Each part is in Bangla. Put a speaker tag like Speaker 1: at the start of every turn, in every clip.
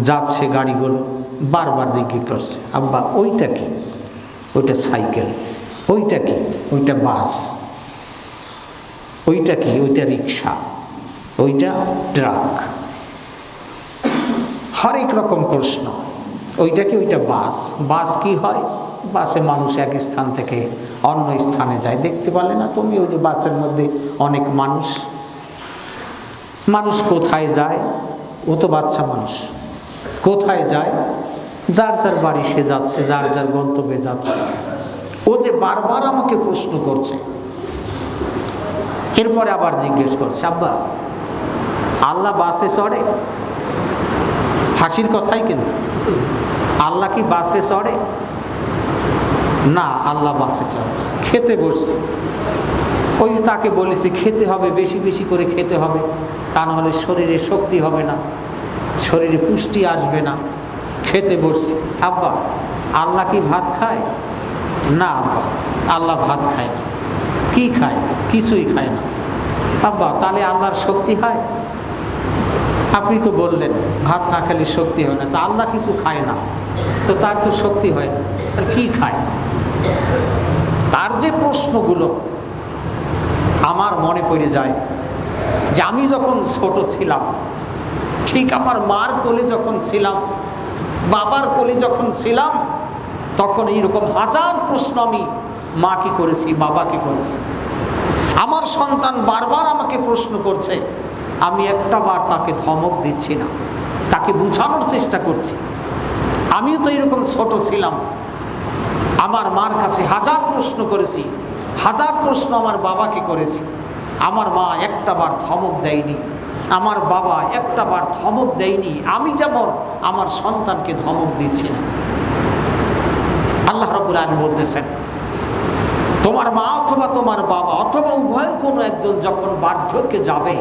Speaker 1: যাচ্ছে গাড়িগুলো, বারবার জিজ্ঞেস করছে, আব্বা ওইটা কি? ওইটা সাইকেল। ওইটা কি? ওইটা বাস। ওইটা কি? ওইটা রিক্সা। ওইটা ট্রাক। হরেক রকম প্রশ্ন। ওইটা কি? ওইটা বাস। বাস কি হয়? বাসে মানুষ এক স্থান থেকে অন্য স্থানে যায়। দেখতে পারলে না তুমি ওই যে বাসের মধ্যে অনেক মানুষ? মানুষ কোথায় যায়? ও তো বাচ্চা মানুষ। কোথায় যায়? যার যার বাড়ি সে যাচ্ছে, যার যার গন্তব্যে যাচ্ছে। ও যে বারবার আমাকে প্রশ্ন করছে। এরপরে আবার জিজ্ঞেস করছে, আব্বা আল্লাহ বাসে চড়ে? হাসির কথাই কিন্তু। আল্লাহ কি বাসে চড়ে? না, আল্লাহ বাসে চড়ে। খেতে বসছি, ওই যে তাকে বলেছি খেতে হবে, বেশি বেশি করে খেতে হবে, তা নাহলে শরীরে শক্তি হবে না, শরীরে পুষ্টি আসবে না। খেতে বসছি। আব্বা আল্লাহ কি ভাত খায়? না আব্বা, আল্লাহ ভাত খায় না। কি খায়? কিছুই খায় না। আব্বা তাহলে আল্লাহর শক্তি হয়? আপনি তো বললেন ভাত না খেলে শক্তি হয় না, তা আল্লাহ কিছু খায় না, তো তার তো শক্তি হয় না, তার কি খায়? তার যে প্রশ্নগুলো আমার মনে পড়ে যায় যে আমি যখন ছোট ছিলাম, ঠিক আমার মার কোলে যখন ছিলাম, বাবার কোলে যখন ছিলাম, তখন এইরকম হাজার প্রশ্ন আমি মাকে করেছি, বাবাকে করেছি। আমার সন্তান বারবার আমাকে প্রশ্ন করছে, আমি একটা বার তাকে ধমক দিচ্ছি না, তাকে বোঝানোর চেষ্টা করছি। আমিও তো এরকম ছোট ছিলাম, আমার মার কাছে হাজার প্রশ্ন করেছি, হাজার প্রশ্ন আমার বাবাকে করেছি। আমার মা একটা বার ধমক দেয়নি, আমার বাবা একটা বার ধমক দেয়নি। আমি যেমন আমার সন্তানকে ধমক দিচ্ছি না। আল্লাহ রাব্বুল আলামিন বলতেছেন, তোমার মা অথবা তোমার বাবা অথবা উভয়ের কোনো একজন যখন বার্ধক্যে যাবে,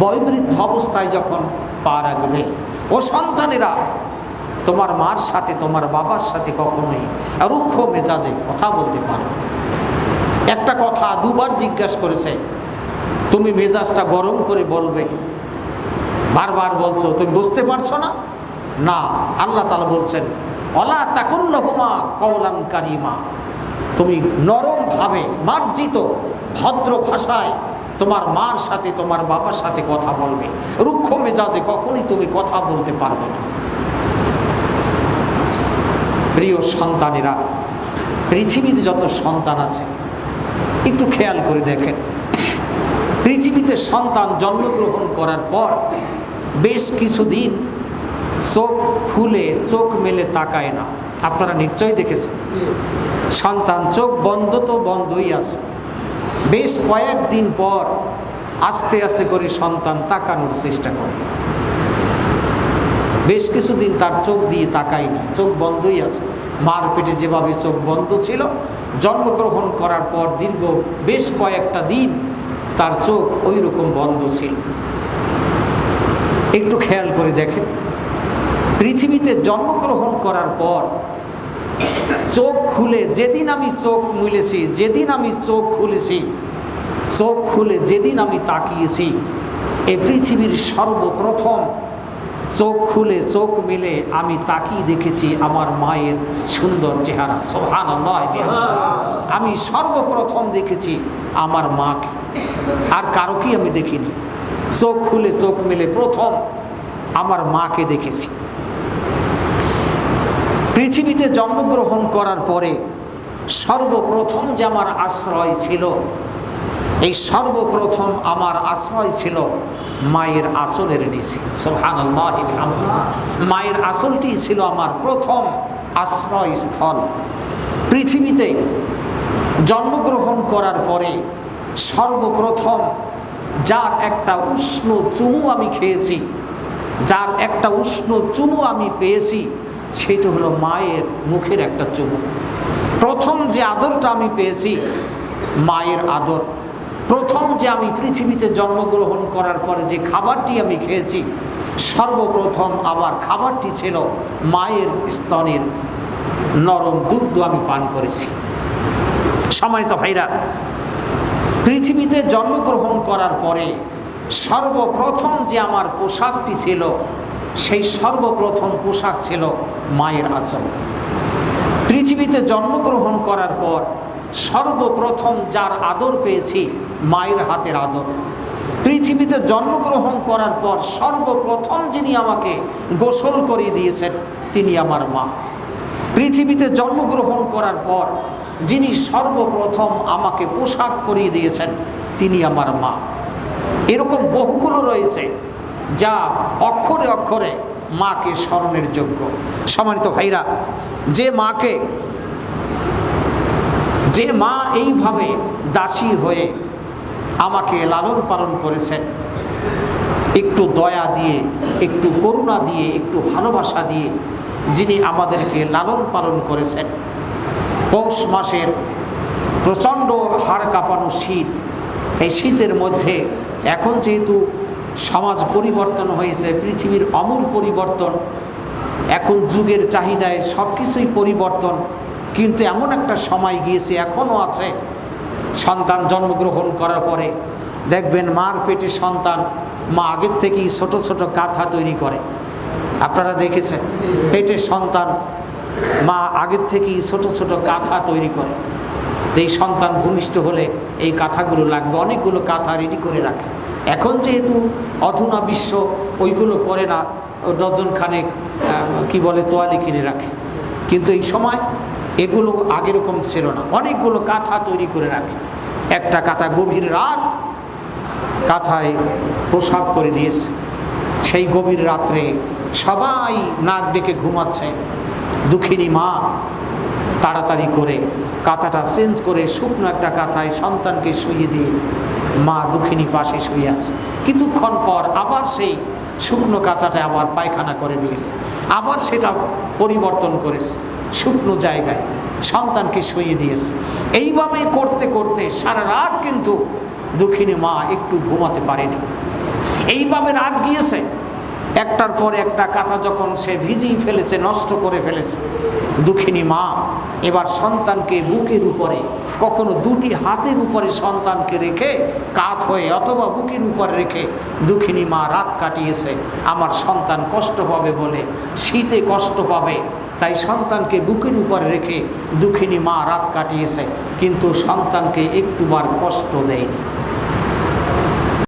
Speaker 1: বয়োবৃদ্ধ অবস্থায় যখন পা রাখবে, ও সন্তানেরা তোমার মার সাথে তোমার বাবার সাথে কখনোই রুক্ষ মেজাজে কথা বলতে পারো। একটা কথা দুবার জিজ্ঞাসা করেছে, তুমি মেজাজটা গরম করে বলবে, বারবার বলছো, তুমি বুঝতে পারছো না? না, আল্লাহ তাআলা বলছেন, ওয়ালা তাকুল লাহুমা কওলান কারীমা, তুমি নরমভাবে মার্জিত ভদ্র ভাষায় তোমার মার সাথে তোমার বাবার সাথে কথা বলবে, রুক্ষ মেজাজে কখনোই তুমি কথা বলতে পারবে না। প্রিয় সন্তানেরা, পৃথিবীতে যত সন্তান আছে একটু খেয়াল করে দেখেন। পৃথিবীতে সন্তান জন্মগ্রহণ করার পর বেশ কিছুদিন চোখ খুলে চোখ মেলে তাকায় না। আপনারা নিশ্চয়ই দেখেছেন, সন্তান চোখ বন্ধ তো বন্ধই আছে, বেশ কয়েকদিন পর আস্তে আস্তে করে সন্তান তাকানোর চেষ্টা করে। বেশ কিছুদিন তার চোখ দিয়ে তাকায় না, চোখ বন্ধই আছে। মার পেটে যেভাবে চোখ বন্ধ ছিল, জন্মগ্রহণ করার পর দীর্ঘ বেশ কয়েকটা দিন তার চোখ ওই রকম বন্ধ ছিল। একটু খেয়াল করে দেখেন, পৃথিবীতে জন্মগ্রহণ করার পর চোখ খুলে যেদিন আমি চোখ মুলেছি, যেদিন আমি চোখ খুলেছি, চোখ খুলে যেদিন আমি তাকিয়েছি, এই পৃথিবীর সর্বপ্রথম চোখ খুলে চোখ মিলে আমি তাকিয়ে দেখেছি আমার মায়ের সুন্দর চেহারা। সুবহানাল্লাহ। আমি সর্বপ্রথম দেখেছি আমার মাকে, আর কারো কি আমি দেখিনি। চোখ খুলে চোখ মিলে প্রথম আমার মাকে দেখেছি। পৃথিবীতে জন্মগ্রহণ করার পরে সর্বপ্রথম যে আমার আশ্রয় ছিল, এই সর্বপ্রথম আমার আশ্রয় ছিল মায়ের আঁচলের নিচে। সুবহানাল্লাহ। মায়ের আঁচলটি ছিল আমার প্রথম আশ্রয়স্থল। পৃথিবীতে জন্মগ্রহণ করার পরে সর্বপ্রথম যার একটা উষ্ণ চুমু আমি খেয়েছি, যার একটা উষ্ণ চুমু আমি পেয়েছি, সেটা হলো মায়ের মুখের একটা চুমু। প্রথম যে আদরটা আমি পেয়েছি মায়ের আদর। প্রথম যে আমি পৃথিবীতে জন্মগ্রহণ করার পরে যে খাবারটি আমি খেয়েছি, সর্বপ্রথম আমার খাবারটি ছিল মায়ের স্তনের নরম দুগ্ধ আমি পান করেছি। সম্মানিত ভাইরা, পৃথিবীতে জন্মগ্রহণ করার পরে সর্বপ্রথম যে আমার পোশাকটি ছিল, সেই সর্বপ্রথম পোশাক ছিল মায়ের আঁচল। পৃথিবীতে জন্মগ্রহণ করার পর সর্বপ্রথম যার আদর পেয়েছি মায়ের হাতের আদর। পৃথিবীতে জন্মগ্রহণ করার পর সর্বপ্রথম যিনি আমাকে গোসল করিয়ে দিয়েছেন তিনি আমার মা। পৃথিবীতে জন্মগ্রহণ করার পর যিনি সর্বপ্রথম আমাকে পোশাক পরিয়ে দিয়েছেন তিনি আমার মা। এরকম বহুগুলো রয়েছে যা অক্ষরে অক্ষরে মাকে স্মরণের যোগ্য। সম্মানিত ভাইরা, যে মা এইভাবে দাসী হয়ে আমাকে লালন পালন করেছেন, একটু দয়া দিয়ে, একটু করুণা দিয়ে, একটু ভালোবাসা দিয়ে যিনি আমাদেরকে লালন পালন করেছেন, পৌষ মাসের প্রচণ্ড হাড় কাঁপানো শীত, এই শীতের মধ্যে এখন যেহেতু সমাজ পরিবর্তন হয়েছে, পৃথিবীর আমূল পরিবর্তন, এখন যুগের চাহিদায় সব কিছুই পরিবর্তন, কিন্তু এমন একটা সময় গিয়েছে, এখনও আছে, সন্তান জন্মগ্রহণ করার পরে দেখবেন মার পেটে সন্তান, মা আগের থেকেই ছোট ছোট কাঁথা তৈরি করে। আপনারা দেখেছেন, পেটে সন্তান, মা আগের থেকেই ছোট ছোট কাঁথা তৈরি করে। এই সন্তান ভূমিষ্ঠ হলে এই কাঁথাগুলো লাগবে, অনেকগুলো কাঁথা রেডি করে রাখে। এখন যেহেতু অধুনা বিশ্ব ওইগুলো করে না, ডজন খানেক কি বলে তোয়ালি কিনে রাখে, কিন্তু এই সময় এগুলো আগের রকম ছিল না, অনেকগুলো কাঁথা তৈরি করে রাখে। একটা কাঁথা গভীর রাত কাঁথায় প্রসাব করে দিয়েছে, সেই গভীর রাত্রে সবাই নাক ডেকে ঘুমাচ্ছে, দুঃখিনী মা তাড়াতাড়ি করে কাঁথাটা চেঞ্জ করে শুকনো একটা কাঁথায় সন্তানকে শুইয়ে দিয়ে মা দুঃখিনী পাশে শুয়ে আছে। কিছুক্ষণ পর আবার সেই শুকনো কাঁথাটা আবার পায়খানা করে দিয়েছে, আবার সেটা পরিবর্তন করেছে, শুকনো জায়গায় সন্তানকে শুইয়ে দিয়েছে। এইভাবে করতে করতে সারা রাত কিন্তু দুঃখিনী মা একটু ঘুমাতে পারেনি। এইভাবে রাত গিয়েছে, একটার পর একটা কাঁথা যখন সে ভিজিয়ে ফেলেছে, নষ্ট করে ফেলেছে, দুঃখিনী মা এবার সন্তানকে বুকের উপরে, কখনো দুটি হাতের উপরে সন্তানকে রেখে কাত হয়ে অথবা বুকের উপরে রেখে দুঃখিনী মা রাত কাটিয়েছে। আমার সন্তান কষ্ট পাবে বলে, শীতে কষ্ট পাবে তাই সন্তানকে বুকের উপরে রেখে দুঃখিনী মা রাত কাটিয়েছে, কিন্তু সন্তানকে একটুবার কষ্ট দেয়নি।